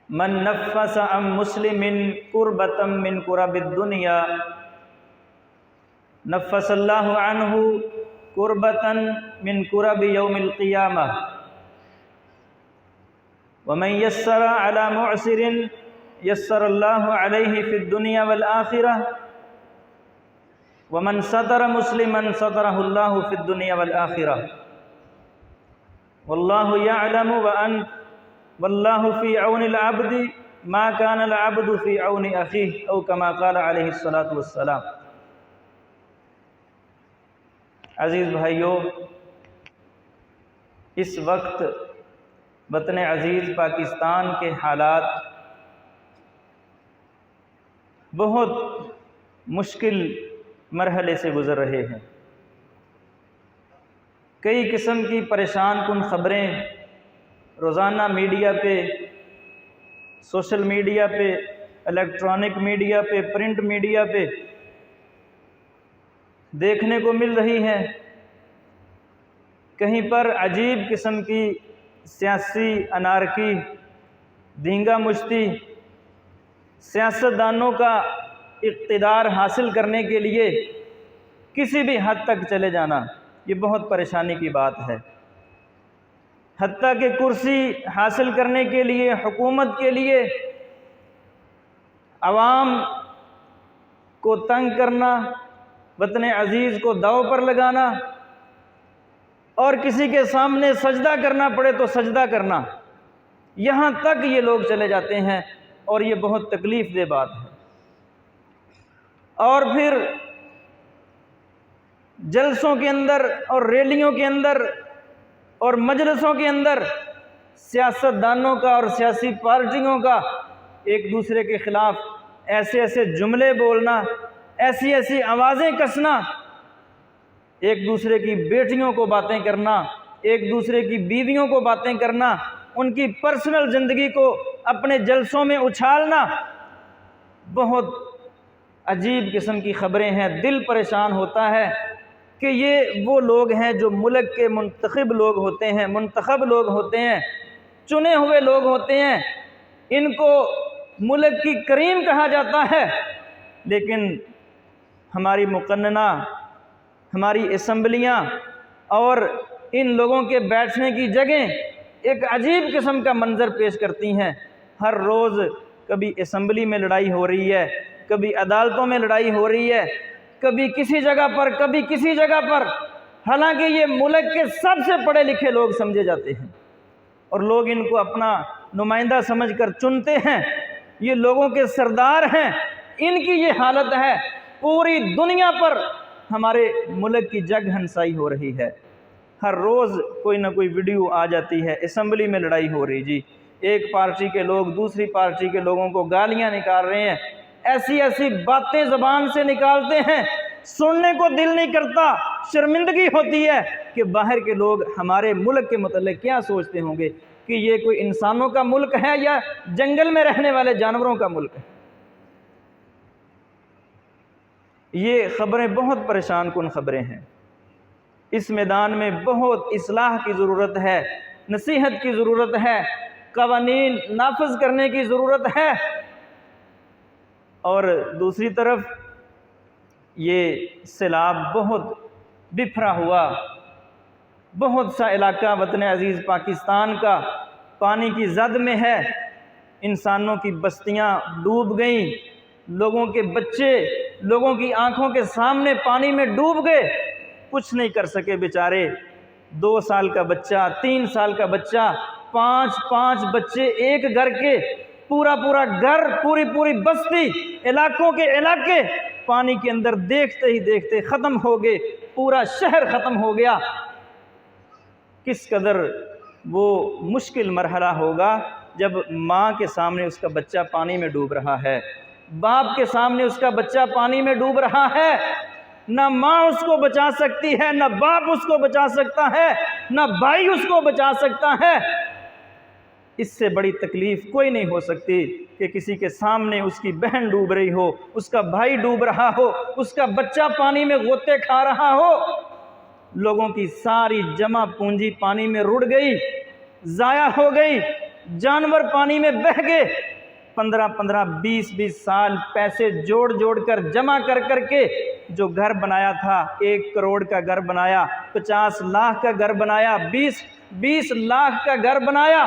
من نفس عن مسلم کربۃ من کرب الدنیا نفس اللہ عنہ کربۃ من کرب یوم القیامہ ومن یسر علی معسر یسر اللہ علیہ فی الدنیا والآخرہ ومن ستر مسلما سترہ اللہ فی الدنیا والآخرہ واللہ یعلم وانت واللہ فی عون العبد ما کان العبد فی عون اخیہ او کما قال علیہ الصلاۃ والسلام۔ عزیز بھائیو، اس وقت وطن عزیز پاکستان کے حالات بہت مشکل مرحلے سے گزر رہے ہیں۔ کئی قسم کی پریشان کن خبریں روزانہ میڈیا پہ، سوشل میڈیا پہ، الیکٹرانک میڈیا پہ، پرنٹ میڈیا پہ دیکھنے کو مل رہی ہے۔ کہیں پر عجیب قسم کی سیاسی انارکی، دھینگا مشتی، سیاستدانوں کا اقتدار حاصل کرنے کے لیے کسی بھی حد تک چلے جانا، یہ بہت پریشانی کی بات ہے۔ حتیٰ کہ کرسی حاصل کرنے کے لیے، حکومت کے لیے عوام کو تنگ کرنا، وطن عزیز کو داؤ پر لگانا، اور کسی کے سامنے سجدہ کرنا پڑے تو سجدہ کرنا، یہاں تک یہ لوگ چلے جاتے ہیں، اور یہ بہت تکلیف دہ بات ہے۔ اور پھر جلسوں کے اندر اور ریلیوں کے اندر اور مجلسوں کے اندر سیاستدانوں کا اور سیاسی پارٹیوں کا ایک دوسرے کے خلاف ایسے ایسے جملے بولنا، ایسی ایسی آوازیں کسنا، ایک دوسرے کی بیٹیوں کو باتیں کرنا، ایک دوسرے کی بیویوں کو باتیں کرنا، ان کی پرسنل زندگی کو اپنے جلسوں میں اچھالنا، بہت عجیب قسم کی خبریں ہیں۔ دل پریشان ہوتا ہے کہ یہ وہ لوگ ہیں جو ملک کے منتخب لوگ ہوتے ہیں، منتخب لوگ ہوتے ہیں، چنے ہوئے لوگ ہوتے ہیں، ان کو ملک کی کریم کہا جاتا ہے، لیکن ہماری مقننہ، ہماری اسمبلیاں اور ان لوگوں کے بیٹھنے کی جگہیں ایک عجیب قسم کا منظر پیش کرتی ہیں۔ ہر روز کبھی اسمبلی میں لڑائی ہو رہی ہے، کبھی عدالتوں میں لڑائی ہو رہی ہے، کبھی کسی جگہ پر، کبھی کسی جگہ پر، حالانکہ یہ ملک کے سب سے پڑھے لکھے لوگ سمجھے جاتے ہیں، اور لوگ ان کو اپنا نمائندہ سمجھ کر چنتے ہیں، یہ لوگوں کے سردار ہیں، ان کی یہ حالت ہے۔ پوری دنیا پر ہمارے ملک کی جگ ہنسائی ہو رہی ہے۔ ہر روز کوئی نہ کوئی ویڈیو آ جاتی ہے، اسمبلی میں لڑائی ہو رہی جی، ایک پارٹی کے لوگ دوسری پارٹی کے لوگوں کو گالیاں نکال رہے ہیں، ایسی ایسی باتیں زبان سے نکالتے ہیں، سننے کو دل نہیں کرتا، شرمندگی ہوتی ہے کہ باہر کے لوگ ہمارے ملک کے متعلق کیا سوچتے ہوں گے، کہ یہ کوئی انسانوں کا ملک ہے یا جنگل میں رہنے والے جانوروں کا ملک ہے۔ یہ خبریں بہت پریشان کن خبریں ہیں۔ اس میدان میں بہت اصلاح کی ضرورت ہے، نصیحت کی ضرورت ہے، قوانین نافذ کرنے کی ضرورت ہے، اور دوسری طرف یہ سیلاب بہت بکھرا ہوا، بہت سا علاقہ وطن عزیز پاکستان کا پانی کی زد میں ہے، انسانوں کی بستیاں ڈوب گئیں، لوگوں کے بچے لوگوں کی آنکھوں کے سامنے پانی میں ڈوب گئے، کچھ نہیں کر سکے بیچارے۔ 2 سال کا بچہ، 3 سال کا بچہ، 5 بچے ایک گھر کے، پورا گھر، پوری بستی، علاقوں کے علاقے پانی کے اندر دیکھتے ہی دیکھتے ختم ہو گئے، پورا شہر ختم ہو گیا۔ کس قدر وہ مشکل مرحلہ ہوگا جب ماں کے سامنے اس کا بچہ پانی میں ڈوب رہا ہے، باپ کے سامنے اس کا بچہ پانی میں ڈوب رہا ہے، نہ ماں اس کو بچا سکتی ہے، نہ باپ اس کو بچا سکتا ہے، نہ بھائی اس کو بچا سکتا ہے۔ اس سے بڑی تکلیف کوئی نہیں ہو سکتی کہ کسی کے سامنے اس کی بہن ڈوب رہی ہو، اس کا بھائی ڈوب رہا ہو، اس کا بچہ پانی میں غوطے کھا رہا ہو، لوگوں کی ساری جمع پونجی پانی میں رڑ گئی، ضائع ہو گئی، جانور پانی میں بہہ گئے۔ 15 20 سال پیسے جوڑ کر جمع کر کے جو گھر بنایا تھا، 1 کروڑ کا گھر بنایا، 50 لاکھ کا گھر بنایا، 20 لاکھ کا گھر بنایا،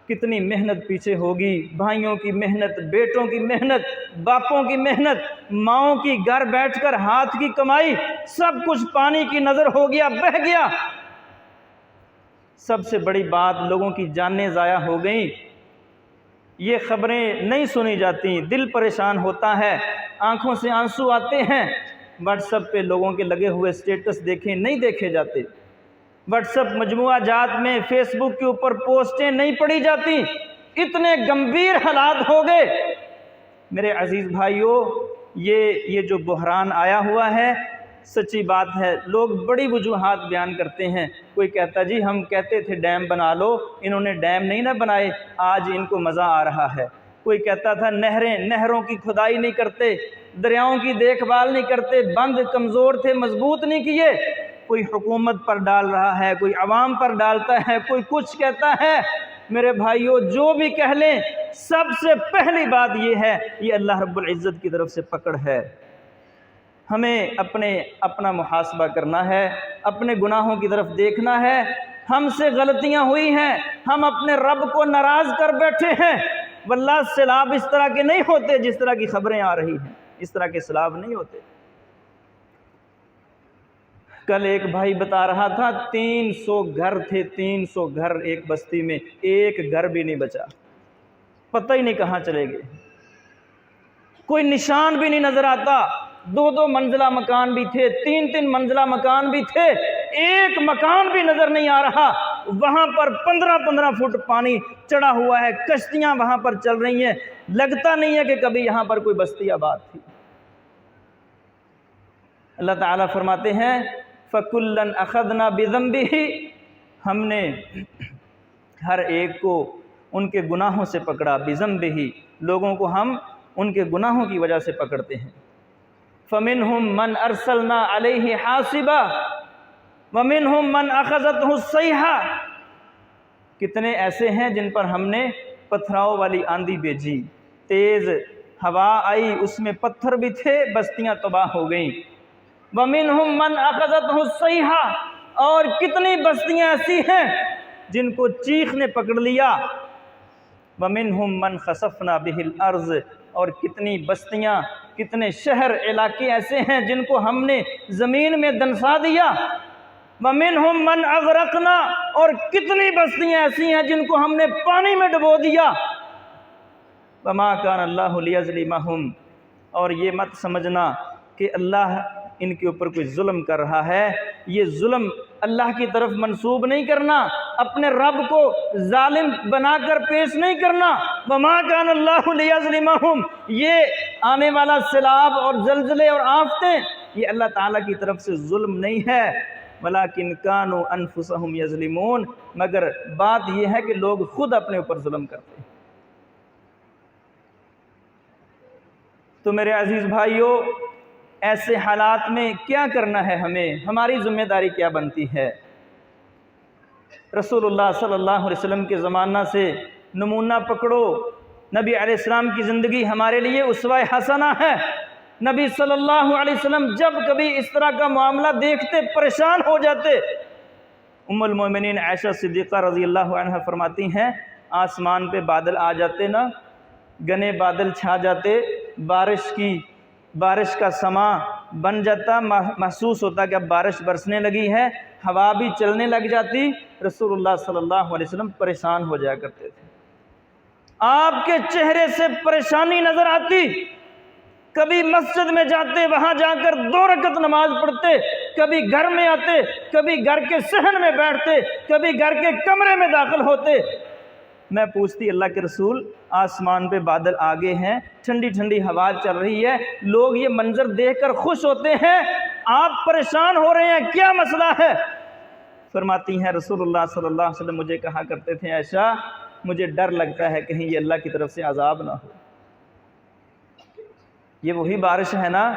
کتنی محنت پیچھے ہوگی، بھائیوں کی محنت، بیٹوں کی محنت، باپوں کی محنت، ماؤں کی گھر بیٹھ کر ہاتھ کی کمائی، سب کچھ پانی کی نظر ہو گیا، بہہ گیا۔ سب سے بڑی بات، لوگوں کی جانیں ضائع ہو گئیں۔ یہ خبریں نہیں سنی جاتی، دل پریشان ہوتا ہے، آنکھوں سے آنسو آتے ہیں۔ واٹس ایپ پہ لوگوں کے لگے ہوئے سٹیٹس دیکھیں، نہیں دیکھے جاتے۔ واٹس ایپ مجموعہ جات میں، فیس بک کے اوپر پوسٹیں نہیں پڑھی جاتی۔ اتنے گمبھیر حالات ہو گئے۔ میرے عزیز بھائیوں، یہ جو بحران آیا ہوا ہے، سچی بات ہے، لوگ بڑی وجوہات بیان کرتے ہیں۔ کوئی کہتا جی ہم کہتے تھے ڈیم بنا لو، انہوں نے ڈیم نہیں نہ بنائے، آج ان کو مزہ آ رہا ہے۔ کوئی کہتا تھا نہروں کی کھدائی نہیں کرتے، دریاؤں کی دیکھ بھال نہیں کرتے، بند کمزور تھے، مضبوط نہیں کیے۔ کوئی حکومت پر ڈال رہا ہے، کوئی عوام پر ڈالتا ہے، کوئی کچھ کہتا ہے۔ میرے بھائیوں، جو بھی کہہ لیں، سب سے پہلی بات یہ ہے، یہ اللہ رب العزت کی طرف سے پکڑ ہے۔ ہمیں اپنا محاسبہ کرنا ہے، اپنے گناہوں کی طرف دیکھنا ہے۔ ہم سے غلطیاں ہوئی ہیں، ہم اپنے رب کو ناراض کر بیٹھے ہیں۔ واللہ سیلاب اس طرح کے نہیں ہوتے جس طرح کی خبریں آ رہی ہیں، اس طرح کے سیلاب نہیں ہوتے۔ کل ایک بھائی بتا رہا تھا 300 گھر تھے، 300 گھر ایک بستی میں، ایک گھر بھی نہیں بچا، پتہ ہی نہیں کہاں چلے گئے، کوئی نشان بھی نہیں نظر آتا۔ 2 منزلہ مکان بھی تھے، 3 منزلہ مکان بھی تھے، ایک مکان بھی نظر نہیں آ رہا۔ وہاں پر 15 فٹ پانی چڑھا ہوا ہے، کشتیاں وہاں پر چل رہی ہیں، لگتا نہیں ہے کہ کبھی یہاں پر کوئی بستی آباد تھی۔ اللہ تعالیٰ فرماتے ہیں فَكُلًّا أَخَذْنَا بِذَنبِهِ، ہم نے ہر ایک کو ان کے گناہوں سے پکڑا، بِذَنبِهِ، لوگوں کو ہم ان کے گناہوں کی وجہ سے پکڑتے ہیں۔ فَمِنْهُمْ مَنْ أَرْسَلْنَا عَلَيْهِ حَاصِبًا وَمِنْهُمْ مَنْ أَخَذَتْهُ الصَّيْحَةُ، کتنے ایسے ہیں جن پر ہم نے پتھراؤ والی آندھی بھیجی، تیز ہوا آئی، اس میں پتھر بھی تھے، بستیاں تباہ ہو گئیں۔ وَمِنْهُمْ مَنْ أَخَذَتْهُ الصَّيْحَةُ، اور کتنی بستیاں ایسی ہیں جن کو چیخ نے پکڑ لیا۔ وَمِنْهُمْ مَنْ خَسَفْنَا بِهِ الْأَرْضِ، اور کتنی بستیاں، کتنے شہر علاقے ایسے ہیں جن کو ہم نے زمین میں دنسا دیا۔ وَمِنْهُمْ مَنْ أَغْرَقْنَا، اور کتنی بستیاں ایسی ہیں جن کو ہم نے پانی میں ڈبو دیا۔ وَمَا كَانَ اللَّهُ لِيَظْلِمَهُمْ، اور یہ مت سمجھنا کہ اللہ ان کے اوپر کوئی ظلم کر رہا ہے، یہ ظلم اللہ کی طرف منسوب نہیں کرنا، اپنے رب کو ظالم بنا کر پیش نہیں کرنا۔ وَمَا كَانَ اللَّهُ لِيَظْلِمَهُمْ، یہ آنے والا سیلاب اور زلزلے اور آفتیں، یہ اللہ تعالیٰ کی طرف سے ظلم نہیں ہے، وَلَكِنْ كَانُوا أَنفُسَهُمْ يَظْلِمُونَ، مگر بات یہ ہے کہ لوگ خود اپنے اوپر ظلم کرتے ہیں۔ تو میرے عزیز بھائیوں، ایسے حالات میں کیا کرنا ہے ہمیں، ہماری ذمہ داری کیا بنتی ہے؟ رسول اللہ صلی اللہ علیہ وسلم کے زمانہ سے نمونہ پکڑو۔ نبی علیہ السلام کی زندگی ہمارے لیے اسوہ حسنہ ہے۔ نبی صلی اللہ علیہ وسلم جب کبھی اس طرح کا معاملہ دیکھتے پریشان ہو جاتے۔ ام المومنین عائشہ صدیقہ رضی اللہ عنہ فرماتی ہیں، آسمان پہ بادل آ جاتے نا، گھنے بادل چھا جاتے، بارش کا سما بن جاتا، محسوس ہوتا کہ اب بارش برسنے لگی ہے، ہوا بھی چلنے لگ جاتی، رسول اللہ صلی اللہ علیہ وسلم پریشان ہو جایا کرتے تھے۔ آپ کے چہرے سے پریشانی نظر آتی۔ کبھی مسجد میں جاتے، وہاں جا کر 2 رکعت نماز پڑھتے، کبھی گھر میں آتے، کبھی گھر کے صحن میں بیٹھتے، کبھی گھر کے کمرے میں داخل ہوتے۔ میں پوچھتی اللہ کے رسول، آسمان پہ بادل آگے ہیں، ٹھنڈی ٹھنڈی ہوا چل رہی ہے، لوگ یہ منظر دیکھ کر خوش ہوتے ہیں، آپ پریشان ہو رہے ہیں، کیا مسئلہ ہے؟ فرماتی ہیں رسول اللہ صلی اللہ علیہ وسلم مجھے کہا کرتے تھے، عائشہ مجھے ڈر لگتا ہے کہیں یہ اللہ کی طرف سے عذاب نہ ہو۔ یہ وہی بارش ہے نا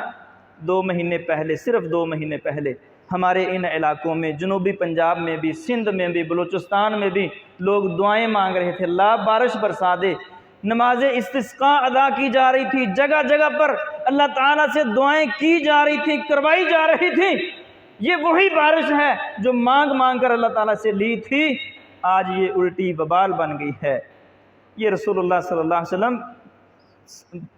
2 مہینے پہلے، صرف 2 مہینے پہلے ہمارے ان علاقوں میں، جنوبی پنجاب میں بھی، سندھ میں بھی، بلوچستان میں بھی لوگ دعائیں مانگ رہے تھے، اللہ بارش برسا دے۔ نماز استسقاء ادا کی جا رہی تھی، جگہ جگہ پر اللہ تعالیٰ سے دعائیں کی جا رہی تھی، کروائی جا رہی تھی۔ یہ وہی بارش ہے جو مانگ مانگ کر اللہ تعالیٰ سے لی تھی، آج یہ الٹی وبال بن گئی ہے۔ یہ رسول اللہ صلی اللہ علیہ وسلم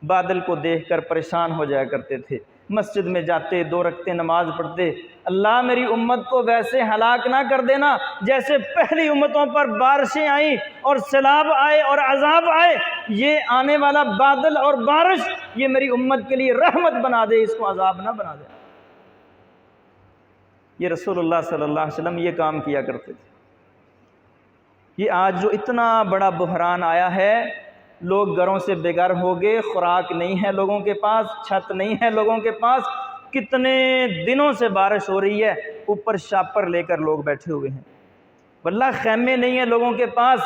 بادل کو دیکھ کر پریشان ہو جایا کرتے تھے، مسجد میں جاتے، 2 رکعتیں نماز پڑھتے، اللہ میری امت کو ویسے ہلاک نہ کر دینا جیسے پہلی امتوں پر بارشیں آئیں اور سیلاب آئے اور عذاب آئے، یہ آنے والا بادل اور بارش یہ میری امت کے لیے رحمت بنا دے، اس کو عذاب نہ بنا دے۔ یہ رسول اللہ صلی اللہ علیہ وسلم یہ کام کیا کرتے تھے۔ یہ آج جو اتنا بڑا بحران آیا ہے، لوگ گھروں سے بے گھر ہو گئے، خوراک نہیں ہے لوگوں کے پاس، چھت نہیں ہے لوگوں کے پاس، کتنے دنوں سے بارش ہو رہی ہے، اوپر شاپر لے کر لوگ بیٹھے ہوئے ہیں، واللہ خیمے نہیں ہیں لوگوں کے پاس،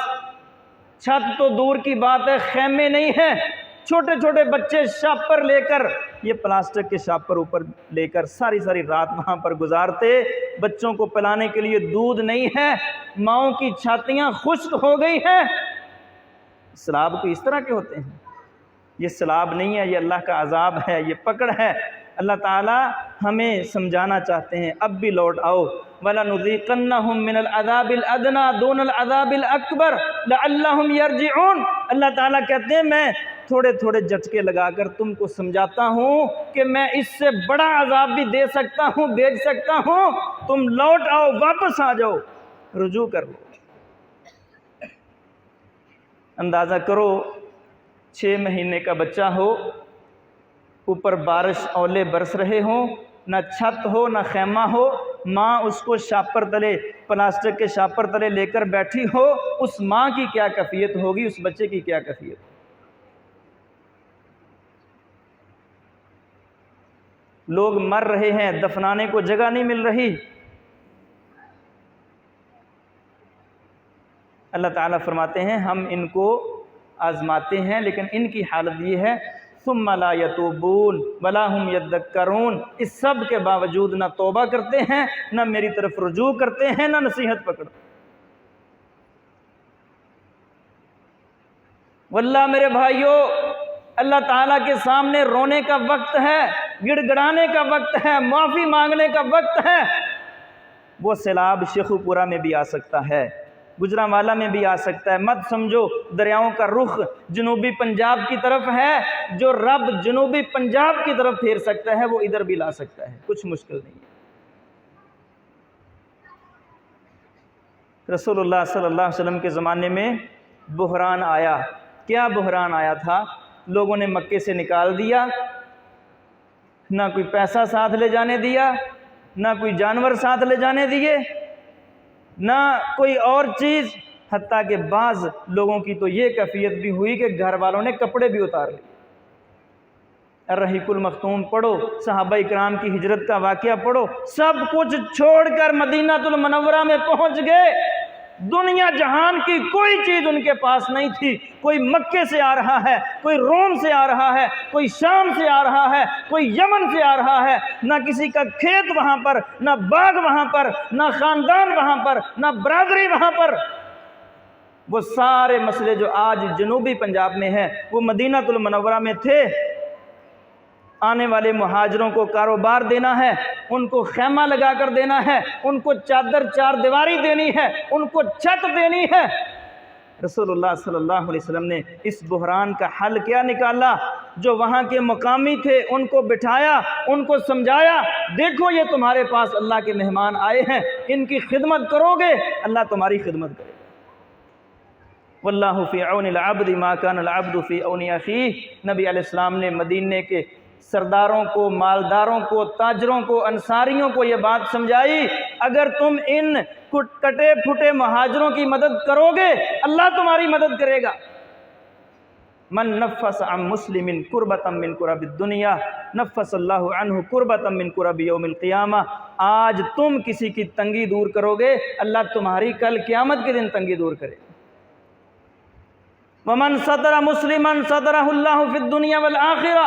چھت تو دور کی بات ہے، خیمے نہیں ہیں، چھوٹے چھوٹے بچے شاپر لے کر، یہ پلاسٹک کے شاپر اوپر لے کر ساری ساری رات وہاں پر گزارتے، بچوں کو پلانے کے لیے دودھ نہیں ہے، ماؤں کی چھاتیاں خشک ہو گئی ہیں۔ سیلاب کو اس طرح کے ہوتے ہیں؟ یہ سیلاب نہیں ہے، یہ اللہ کا عذاب ہے، یہ پکڑ ہے۔ اللہ تعالیٰ ہمیں سمجھانا چاہتے ہیں، اب بھی لوٹ آؤ، وَلَنُذِيقَنَّهُم مِّنَ الْعَذَابِ الْأَدْنَىٰ دُونَ الْعَذَابِ الْأَكْبَرِ لَعَلَّهُمْ يَرْجِعُونَ۔ اللہ تعالیٰ کہتے ہیں میں تھوڑے تھوڑے جھٹکے لگا کر تم کو سمجھاتا ہوں کہ میں اس سے بڑا عذاب بھی دے سکتا ہوں، بھیج سکتا ہوں، تم لوٹ آؤ، واپس آ جاؤ، رجوع کر لو۔ اندازہ کرو 6 مہینے کا بچہ ہو، اوپر بارش اولے برس رہے ہوں، نہ چھت ہو نہ خیمہ ہو، ماں اس کو شاپر تلے، پلاسٹک کے شاپر تلے لے کر بیٹھی ہو، اس ماں کی کیا کیفیت ہوگی، اس بچے کی کیا کیفیت ہوگی؟ لوگ مر رہے ہیں، دفنانے کو جگہ نہیں مل رہی۔ اللہ تعالیٰ فرماتے ہیں ہم ان کو آزماتے ہیں، لیکن ان کی حالت یہ ہے ثم لا یتوبون ولا هم یذکرون، اس سب کے باوجود نہ توبہ کرتے ہیں، نہ میری طرف رجوع کرتے ہیں، نہ نصیحت پکڑتے۔ واللہ میرے بھائیوں، اللہ تعالیٰ کے سامنے رونے کا وقت ہے، گڑ گڑانے کا وقت ہے، معافی مانگنے کا وقت ہے۔ وہ سیلاب شیخو پورہ میں بھی آ سکتا ہے، گجرانوالہ میں بھی آ سکتا ہے، مت سمجھو دریاؤں کا رخ جنوبی پنجاب کی طرف ہے، جو رب جنوبی پنجاب کی طرف پھیر سکتا ہے وہ ادھر بھی لا سکتا ہے، کچھ مشکل نہیں ہے۔ رسول اللہ صلی اللہ علیہ وسلم کے زمانے میں بحران آیا، کیا بحران آیا تھا؟ لوگوں نے مکے سے نکال دیا، نہ کوئی پیسہ ساتھ لے جانے دیا، نہ کوئی جانور ساتھ لے جانے دیے، نہ کوئی اور چیز، حتیٰ کہ بعض لوگوں کی تو یہ کیفیت بھی ہوئی کہ گھر والوں نے کپڑے بھی اتار لیے۔ الرحیق المختوم پڑھو، صحابہ اکرام کی ہجرت کا واقعہ پڑھو، سب کچھ چھوڑ کر مدینہ المنورہ میں پہنچ گئے، دنیا جہان کی کوئی چیز ان کے پاس نہیں تھی۔ کوئی مکے سے آ رہا ہے، کوئی روم سے آ رہا ہے، کوئی شام سے آ رہا ہے، کوئی یمن سے آ رہا ہے، نہ کسی کا کھیت وہاں پر، نہ باغ وہاں پر، نہ خاندان وہاں پر، نہ برادری وہاں پر۔ وہ سارے مسئلے جو آج جنوبی پنجاب میں ہیں وہ مدینہ المنورہ میں تھے۔ آنے والے مہاجروں کو کاروبار دینا ہے، ان کو خیمہ لگا کر دینا ہے، ان کو چادر 4 دیواری دینی ہے، ان کو چھت دینی ہے۔ رسول اللہ صلی اللہ علیہ وسلم نے اس بحران کا حل کیا نکالا؟ جو وہاں کے مقامی تھے ان کو بٹھایا، ان کو سمجھایا، دیکھو یہ تمہارے پاس اللہ کے مہمان آئے ہیں، ان کی خدمت کرو گے اللہ تمہاری خدمت کرے گا۔ واللہ فی عون العبد ما کان العبد فی عون اخیہ۔ نبی علیہ السلام نے مدینے کے سرداروں کو، مالداروں کو، تاجروں کو، انصاریوں کو یہ بات سمجھائی، اگر تم ان کٹے پھٹے مہاجروں کی مدد کرو گے اللہ تمہاری مدد کرے گا۔ من نفس عن مسلم کربۃ من کرب الدنیا نفس اللہ عنہ کربۃ من کرب یوم القیامہ۔ آج تم کسی کی تنگی دور کرو گے اللہ تمہاری کل قیامت کے دن تنگی دور کرے۔ ومن ستر مسلما سترہ اللہ فی الدنیا والآخرہ۔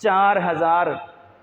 4000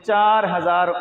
4000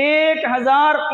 1000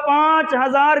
5000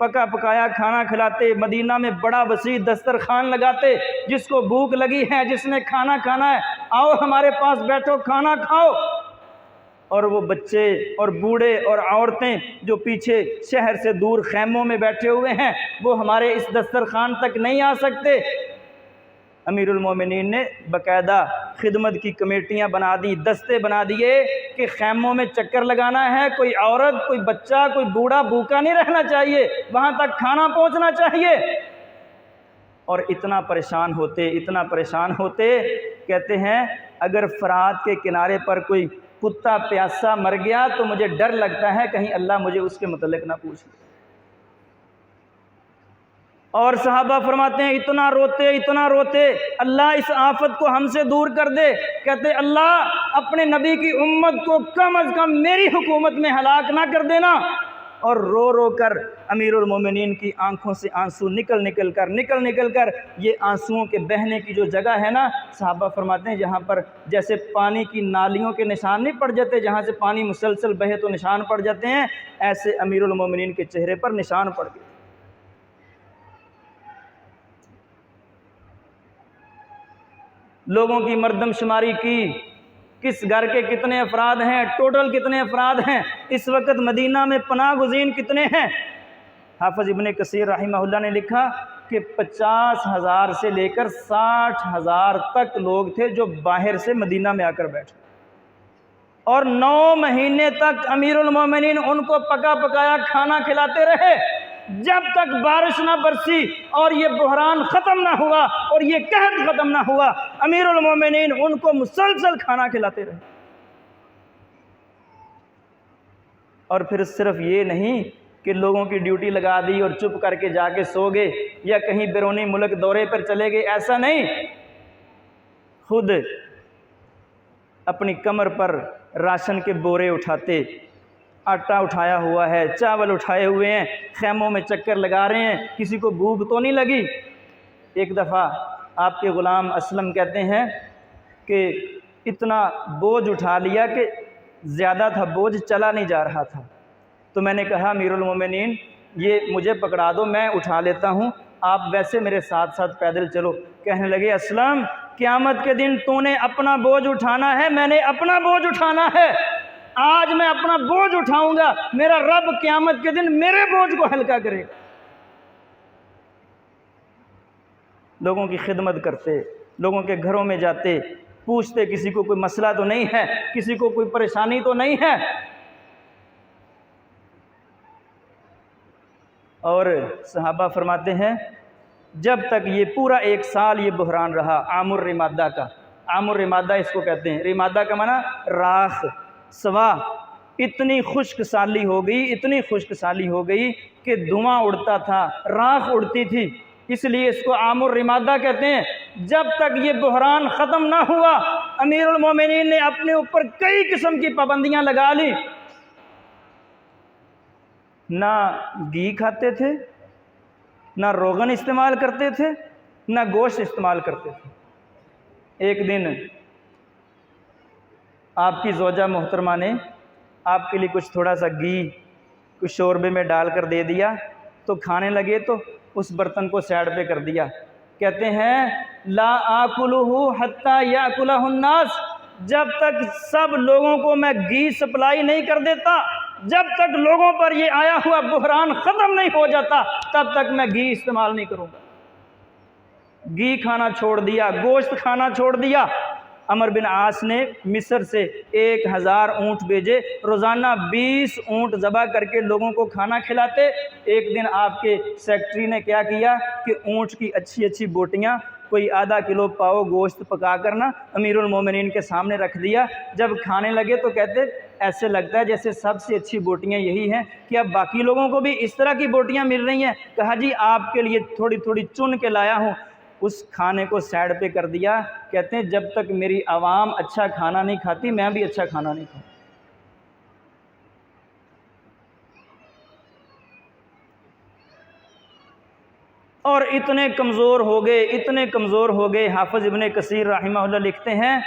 پکا پکایا کھانا کھلاتے، مدینہ میں بڑا وسیع دسترخوان لگاتے، جس کو بھوک لگی ہے، جس نے کھانا کھانا ہے، آؤ ہمارے پاس بیٹھو کھانا کھاؤ۔ اور وہ بچے اور بوڑھے اور عورتیں جو پیچھے شہر سے دور خیموں میں بیٹھے ہوئے ہیں، وہ ہمارے اس دسترخوان تک نہیں آ سکتے۔ امیر المومنین نے باقاعدہ خدمت کی کمیٹیاں بنا دی، دستے بنا دیے کہ خیموں میں چکر لگانا ہے، کوئی عورت، کوئی بچہ، کوئی بوڑھا بھوکا نہیں رہنا چاہیے، وہاں تک کھانا پہنچنا چاہیے۔ اور اتنا پریشان ہوتے کہتے ہیں اگر فرات کے کنارے پر کوئی کتا پیاسا مر گیا تو مجھے ڈر لگتا ہے کہیں اللہ مجھے اس کے متعلق نہ پوچھ لے۔ اور صحابہ فرماتے ہیں اتنا روتے اللہ اس آفت کو ہم سے دور کر دے، کہتے اللہ اپنے نبی کی امت کو کم از کم میری حکومت میں ہلاک نہ کر دینا۔ اور رو کر امیر المومنین کی آنکھوں سے آنسو نکل کر یہ آنسوؤں کے بہنے کی جو جگہ ہے نا، صحابہ فرماتے ہیں جہاں پر جیسے پانی کی نالیوں کے نشان نہیں پڑ جاتے، جہاں سے پانی مسلسل بہے تو نشان پڑ جاتے ہیں، ایسے امیر المومنین کے چہرے پر نشان پڑ گئے۔ لوگوں کی مردم شماری کی، کس گھر کے کتنے افراد ہیں، ٹوٹل کتنے افراد ہیں، اس وقت مدینہ میں پناہ گزین کتنے ہیں۔ حافظ ابن کثیر رحمہ اللہ نے لکھا کہ 50,000 سے لے کر 60,000 تک لوگ تھے جو باہر سے مدینہ میں آ کر بیٹھے، اور 9 مہینے تک امیر المومنین ان کو پکا پکایا کھانا کھلاتے رہے، جب تک بارش نہ برسی اور یہ بحران ختم نہ ہوا اور یہ قحط ختم نہ ہوا، امیر المومنین ان کو مسلسل کھانا کھلاتے رہے۔ اور پھر صرف یہ نہیں کہ لوگوں کی ڈیوٹی لگا دی اور چپ کر کے جا کے سو گئے یا کہیں بیرونی ملک دورے پر چلے گئے، ایسا نہیں، خود اپنی کمر پر راشن کے بورے اٹھاتے، آٹا اٹھایا ہوا ہے، چاول اٹھائے ہوئے ہیں، خیموں میں چکر لگا رہے ہیں، کسی کو بھوک تو نہیں لگی۔ ایک دفعہ آپ کے غلام اسلم کہتے ہیں کہ اتنا بوجھ اٹھا لیا کہ زیادہ تھا بوجھ، چلا نہیں جا رہا تھا، تو میں نے کہا امیر المومنین یہ مجھے پکڑا دو، میں اٹھا لیتا ہوں، آپ ویسے میرے ساتھ ساتھ پیدل چلو۔ کہنے لگے اسلم قیامت کے دن تو نے اپنا بوجھ اٹھانا ہے، میں نے اپنا بوجھ اٹھانا ہے، آج میں اپنا بوجھ اٹھاؤں گا، میرا رب قیامت کے دن میرے بوجھ کو ہلکا کرے گا۔ لوگوں کی خدمت کرتے، لوگوں کے گھروں میں جاتے، پوچھتے کسی کو کوئی مسئلہ تو نہیں ہے، کسی کو کوئی پریشانی تو نہیں ہے۔ اور صحابہ فرماتے ہیں جب تک یہ پورا 1 سال یہ بحران رہا، عام الرمادہ کا، عام الرمادہ اس کو کہتے ہیں، رمادہ کا معنی راکھ سوا، اتنی خشک سالی ہو گئی کہ دھواں اڑتا تھا، راکھ اڑتی تھی، اس لیے اس کو عام الرمادہ کہتے ہیں۔ جب تک یہ بحران ختم نہ ہوا، امیر المومنین نے اپنے اوپر کئی قسم کی پابندیاں لگا لی، نہ گھی کھاتے تھے، نہ روغن استعمال کرتے تھے، نہ گوشت استعمال کرتے تھے۔ ایک دن آپ کی زوجہ محترمہ نے آپ کے لیے کچھ تھوڑا سا گھی کچھ شوربے میں ڈال کر دے دیا، تو کھانے لگے تو اس برتن کو سائڈ پہ کر دیا۔ کہتے ہیں لا آکلہ حتی یاکلہ الناس، جب تک سب لوگوں کو میں گھی سپلائی نہیں کر دیتا، جب تک لوگوں پر یہ آیا ہوا بحران ختم نہیں ہو جاتا، تب تک میں گھی استعمال نہیں کروں گا۔ گھی کھانا چھوڑ دیا، گوشت کھانا چھوڑ دیا۔ عمر بن عاص نے مصر سے 1000 اونٹ بھیجے، روزانہ 20 اونٹ ذبح کر کے لوگوں کو کھانا کھلاتے۔ ایک دن آپ کے سیکٹری نے کیا کیا کہ اونٹ کی اچھی بوٹیاں کوئی آدھا کلو پاؤ گوشت پکا کرنا امیر المومنین کے سامنے رکھ دیا۔ جب کھانے لگے تو کہتے ایسے لگتا ہے جیسے سب سے اچھی بوٹیاں یہی ہیں، کہ اب باقی لوگوں کو بھی اس طرح کی بوٹیاں مل رہی ہیں؟ کہا جی آپ کے لیے تھوڑی چن کے لایا ہوں۔ اس کھانے کو سائڈ پہ کر دیا۔ کہتے ہیں جب تک میری عوام اچھا کھانا نہیں کھاتی، میں بھی اچھا کھانا نہیں کھاؤں۔ اور اتنے کمزور ہو گئے، حافظ ابن کثیر رحمہ اللہ لکھتے ہیں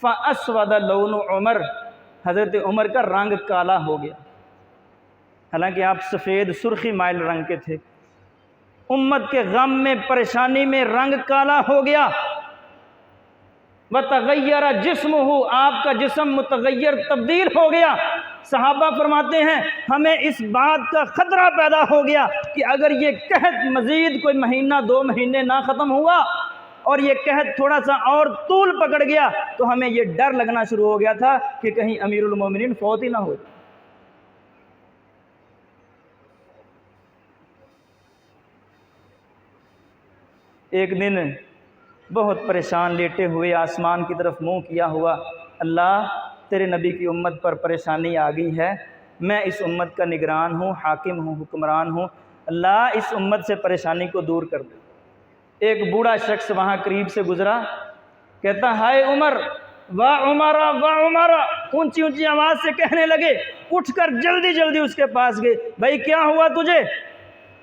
فَأَسْوَدَ لَوْنُ عمر، حضرت عمر کا رنگ کالا ہو گیا۔ حالانکہ آپ سفید سرخی مائل رنگ کے تھے، امت کے غم میں پریشانی میں رنگ کالا ہو گیا، وتغیر جسمہ، آپ کا جسم متغیر تبدیل ہو گیا۔ صحابہ فرماتے ہیں ہمیں اس بات کا خطرہ پیدا ہو گیا کہ اگر یہ قحط مزید کوئی مہینہ 2 مہینے نہ ختم ہوا اور یہ قحط تھوڑا سا اور طول پکڑ گیا تو ہمیں یہ ڈر لگنا شروع ہو گیا تھا کہ کہیں امیر المومنین فوت ہی نہ ہو۔ ایک دن بہت پریشان لیٹے ہوئے آسمان کی طرف منہ کیا ہوا، اللہ تیرے نبی کی امت پر پریشانی آ گئی ہے، میں اس امت کا نگران ہوں، حاکم ہوں، حکمران ہوں، اللہ اس امت سے پریشانی کو دور کر دے۔ ایک بوڑھا شخص وہاں قریب سے گزرا، کہتا ہائے عمر، واہ عمرہ واہ عمرہ، اونچی اونچی آواز سے کہنے لگے، اٹھ کر جلدی جلدی اس کے پاس گئے، بھائی کیا ہوا تجھے؟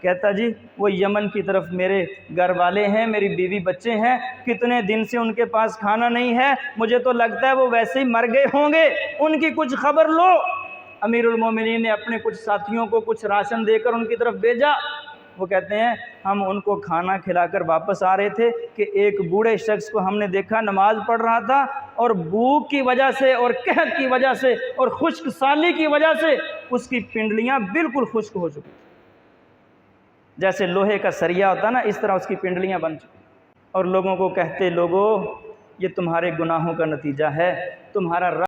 کہتا جی وہ یمن کی طرف میرے گھر والے ہیں، میری بیوی بچے ہیں، کتنے دن سے ان کے پاس کھانا نہیں ہے، مجھے تو لگتا ہے وہ ویسے ہی مر گئے ہوں گے، ان کی کچھ خبر لو۔ امیر المومنین نے اپنے کچھ ساتھیوں کو کچھ راشن دے کر ان کی طرف بھیجا۔ وہ کہتے ہیں ہم ان کو کھانا کھلا کر واپس آ رہے تھے کہ ایک بوڑھے شخص کو ہم نے دیکھا نماز پڑھ رہا تھا اور بھوک کی وجہ سے اور قحط کی وجہ سے اور خشک سالی کی وجہ سے اس کی پنڈلیاں بالکل خشک ہو چکی، جیسے لوہے کا سریا ہوتا نا، اس طرح اس کی پنڈلیاں بن چکی، اور لوگوں کو کہتے لوگو یہ تمہارے گناہوں کا نتیجہ ہے، تمہارا